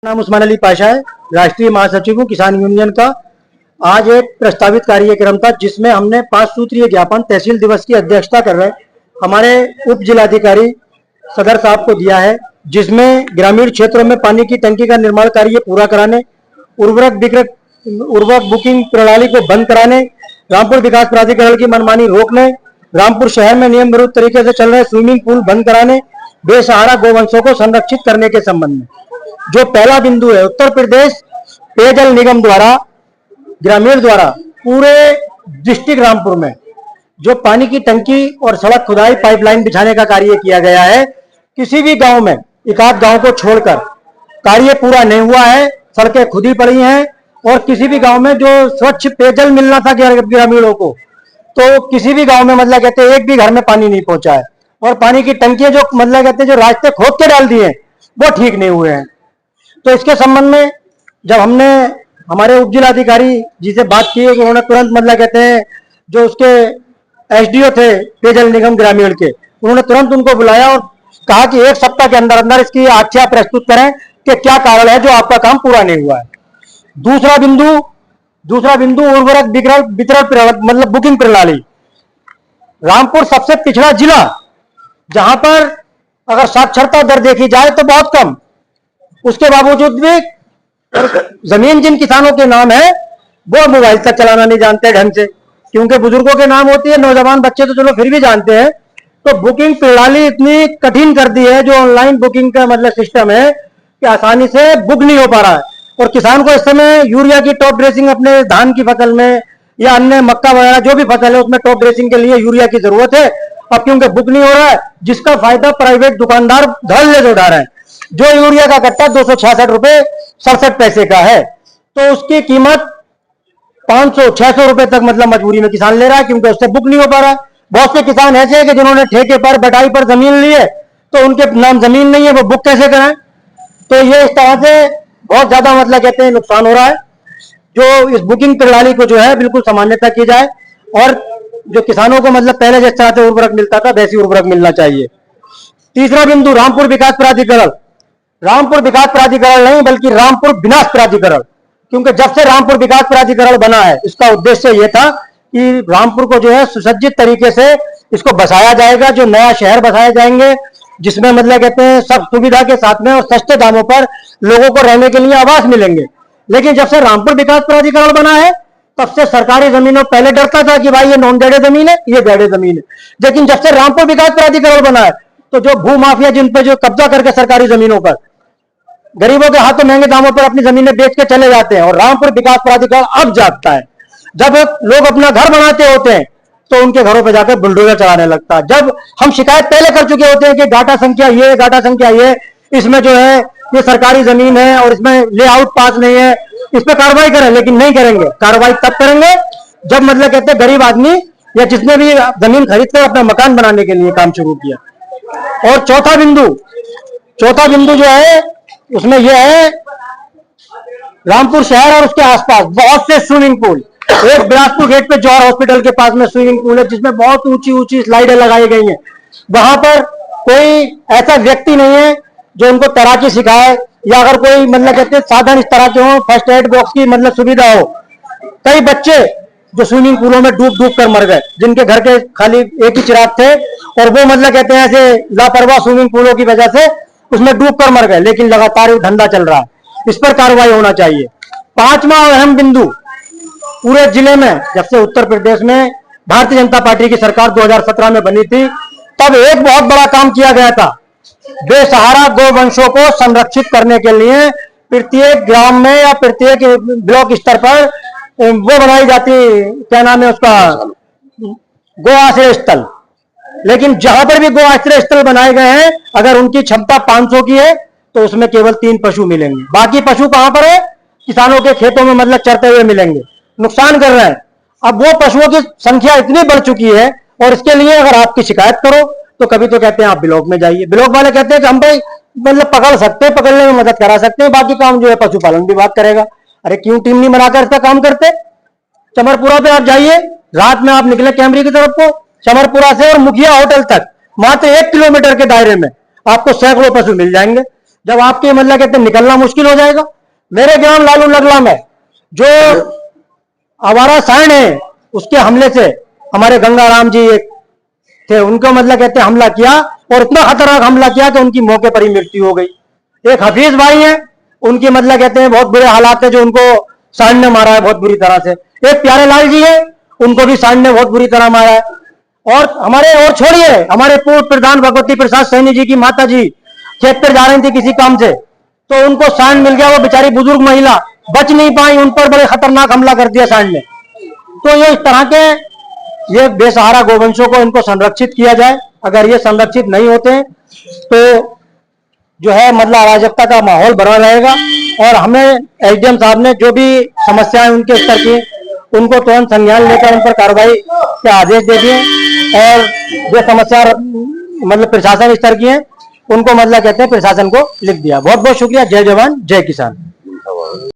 नाम उस्मान अली पाशा है, राष्ट्रीय महासचिव हूँ किसान यूनियन का। आज एक प्रस्तावित कार्यक्रम था जिसमें हमने 5 सूत्रीय ज्ञापन तहसील दिवस की अध्यक्षता कर रहे हमारे उप जिलाधिकारी सदर साहब को दिया है, जिसमें ग्रामीण क्षेत्रों में पानी की टंकी का निर्माण कार्य पूरा कराने, उर्वरक बुकिंग प्रणाली को बंद कराने, रामपुर विकास प्राधिकरण की मनमानी रोकने, रामपुर शहर में नियम विरुद्ध तरीके से चल रहे स्विमिंग पूल बंद कराने, बेसहारा गोवंशों को संरक्षित करने के संबंध में। जो पहला बिंदु है, उत्तर प्रदेश पेयजल निगम द्वारा ग्रामीण द्वारा पूरे डिस्ट्रिक्ट रामपुर में जो पानी की टंकी और सड़क खुदाई पाइपलाइन बिछाने का कार्य किया गया है, किसी भी गांव में एक आध गांव को छोड़कर कार्य पूरा नहीं हुआ है। सड़कें खुदी पड़ी हैं और किसी भी गांव में जो स्वच्छ पेयजल मिलना था ग्रामीणों को, तो किसी भी गांव में मतलब कहते हैं एक भी घर में पानी नहीं पहुंचा है। और पानी की टंकियां जो मतलब कहते हैं जो रास्ते खोद के डाल दिए वो ठीक नहीं हुए हैं। तो इसके संबंध में जब हमने हमारे उप जिलाधिकारी जी से बात की, उन्होंने तुरंत मतलब कहते हैं जो उसके एसडीओ थे पेयजल निगम ग्रामीण के, उन्होंने तुरंत उनको बुलाया और कहा कि 1 सप्ताह के अंदर अंदर इसकी आख्या प्रस्तुत करें कि क्या कारण है जो आपका काम पूरा नहीं हुआ है। दूसरा बिंदु उर्वरक वितरण मतलब बुकिंग प्रणाली। रामपुर सबसे पिछड़ा जिला, जहां पर अगर साक्षरता दर देखी जाए तो बहुत कम, उसके बावजूद भी जमीन जिन किसानों के नाम है वो मोबाइल तक चलाना नहीं जानते ढंग से, क्योंकि बुजुर्गों के नाम होती है, नौजवान बच्चे तो चलो फिर भी जानते हैं। तो बुकिंग प्रणाली इतनी कठिन कर दी है, जो ऑनलाइन बुकिंग का मतलब सिस्टम है कि आसानी से बुक नहीं हो पा रहा है। और किसान को इस समय यूरिया की टॉप ड्रेसिंग अपने धान की फसल में या अन्य मक्का वगैरह जो भी फसल है उसमें टॉप ड्रेसिंग के लिए यूरिया की जरूरत है। अब क्योंकि बुक नहीं हो रहा है, जिसका फायदा प्राइवेट दुकानदार धड़ल्ले से उठा रहे हैं। जो यूरिया का कट्टा 266 रुपए 67 पैसे का है, तो उसकी कीमत 500-600 रुपए तक मतलब मजबूरी में किसान ले रहा है, क्योंकि उससे बुक नहीं हो पा रहा है। बहुत से किसान ऐसे हैं कि जिन्होंने ठेके पर बटाई पर जमीन ली है तो उनके नाम जमीन नहीं है, वो बुक कैसे कराएं। तो ये इस तरह से बहुत ज्यादा मतलब कहते हैं नुकसान हो रहा है। जो इस बुकिंग प्रणाली को जो है बिल्कुल सामान्यता की जाए और जो किसानों को मतलब पहले जिस तरह से उर्वरक मिलता था वैसी उर्वरक मिलना चाहिए। तीसरा बिंदु रामपुर विकास प्राधिकरण। रामपुर विकास प्राधिकरण नहीं बल्कि रामपुर विनाश प्राधिकरण, क्योंकि जब से रामपुर विकास प्राधिकरण बना है इसका उद्देश्य यह था कि रामपुर को जो है सुसज्जित तरीके से इसको बसाया जाएगा, जो नया शहर बसाए जाएंगे जिसमें मतलब कहते हैं सब सुविधा के साथ में और सस्ते दामों पर लोगों को रहने के लिए आवास मिलेंगे। लेकिन जब से रामपुर विकास प्राधिकरण बना है तब से सरकारी जमीनों पहले डरता था कि भाई ये नॉन गैडेड जमीन है, ये गैडेड जमीन है। लेकिन जब से रामपुर विकास प्राधिकरण बना है तो जो भू माफिया जिन पे जो कब्जा करके सरकारी जमीनों पर गरीबों के हाथों महंगे दामों पर अपनी जमीनें बेच के चले जाते हैं, और रामपुर विकास प्राधिकरण अब जागता है। जब लोग अपना घर बनाते होते हैं तो उनके घरों पे जाकर बुलडोजर चलाने लगता है। जब हम शिकायत पहले कर चुके होते हैं कि गाटा संख्या ये इसमें जो है ये सरकारी जमीन है और इसमें लेआउट पास नहीं है, इस पर कार्रवाई करें, लेकिन नहीं करेंगे। कार्रवाई तब करेंगे जब मतलब कहते हैं गरीब आदमी या जिसने भी जमीन खरीद कर अपना मकान बनाने के लिए काम शुरू किया। और चौथा बिंदु जो है उसमें यह है रामपुर शहर और उसके आसपास बहुत से स्विमिंग पूल। एक बिलासपुर गेट पे जौहर हॉस्पिटल के पास में स्विमिंग पूल है जिसमें बहुत ऊंची स्लाइडें लगाई गई हैं। वहां पर कोई ऐसा व्यक्ति नहीं है जो उनको तैराकी सिखाए, या अगर कोई मतलब कहते हैं साधन इस तरह के हो, फर्स्ट एड बॉक्स की मतलब सुविधा हो। कई बच्चे जो स्विमिंग पूलों में डूब कर मर गए, जिनके घर के खाली एक ही चिराग थे और वो मतलब कहते हैं ऐसे लापरवाह स्विमिंग पूलों की वजह से उसमें डूब कर मर गए, लेकिन लगातार धंधा चल रहा है। इस पर कार्रवाई होना चाहिए। 5वां अहम बिंदु, पूरे जिले में जब से उत्तर प्रदेश में भारतीय जनता पार्टी की सरकार 2017 में बनी थी, तब एक बहुत बड़ा काम किया गया था। बेसहारा गोवंशों को संरक्षित करने के लिए प्रत्येक ग्राम में या प्रत्येक ब्लॉक स्तर पर वो बनाई जाती, क्या नाम है उसका, गो आश्रय स्थल। लेकिन जहां पर भी गो आश्रय स्थल बनाए गए हैं, अगर उनकी क्षमता 500 की है तो उसमें केवल 3 पशु मिलेंगे। बाकी पशु कहां पर है? किसानों के खेतों में मतलब चरते हुए मिलेंगे, नुकसान कर रहे हैं। अब वो पशुओं की संख्या इतनी बढ़ चुकी है और इसके लिए अगर आपकी शिकायत करो तो कभी तो कहते हैं आप ब्लॉक में जाइए, ब्लॉक वाले कहते हैं कि हम भाई मतलब पकड़ सकते हैं, पकड़ने में मदद करा सकते हैं, बाकी काम जो है पशुपालन विभाग करेगा। अरे क्यों टीम नहीं बनाकर इसका काम करते? चमरपुरा पे आप जाइए, रात में आप निकले कैमरी की तरफ को, चमरपुरा से और मुखिया होटल तक मात्र 1 किलोमीटर के दायरे में आपको सैकड़ों पशु मिल जाएंगे। जब आपके मतलब कहते हैं निकलना मुश्किल हो जाएगा। मेरे ग्राम लालू नगला में जो आवारा सांड है उसके हमले से हमारे गंगाराम जी एक थे, उनको मतलब कहते हैं हमला किया और इतना खतरनाक हमला किया कि उनकी मौके पर ही मृत्यु हो गई। एक हफीज भाई है, उनकी मतलब कहते हैं बहुत बुरे हालात है, जो उनको सांड ने मारा है बहुत बुरी तरह से। एक प्यारे लाल जी है, उनको भी सांड ने बहुत बुरी तरह मारा है। और हमारे और छोड़िए, हमारे पूर्व प्रधान भगवती प्रसाद सैनी जी की माता जी खेत पर जा रही थी किसी काम से, तो उनको सांड मिल गया। वो बेचारी बुजुर्ग महिला बच नहीं पाई, उन पर बड़े खतरनाक हमला कर दिया सांड ने। तो ये इस तरह के ये बेसहारा गोवंशों को इनको संरक्षित किया जाए। अगर ये संरक्षित नहीं होते तो जो है मतलब अराजकता का माहौल बना रहेगा। और हमें एसडीएम साहब ने जो भी समस्याएं उनके स्तर की, उनको तुरंत संज्ञान लेकर उन पर कार्रवाई के आदेश दे दिए। और जो समस्या मतलब प्रशासन स्तर की है, उनको मतलब कहते हैं प्रशासन को लिख दिया। बहुत बहुत शुक्रिया। जय जवान जय किसान।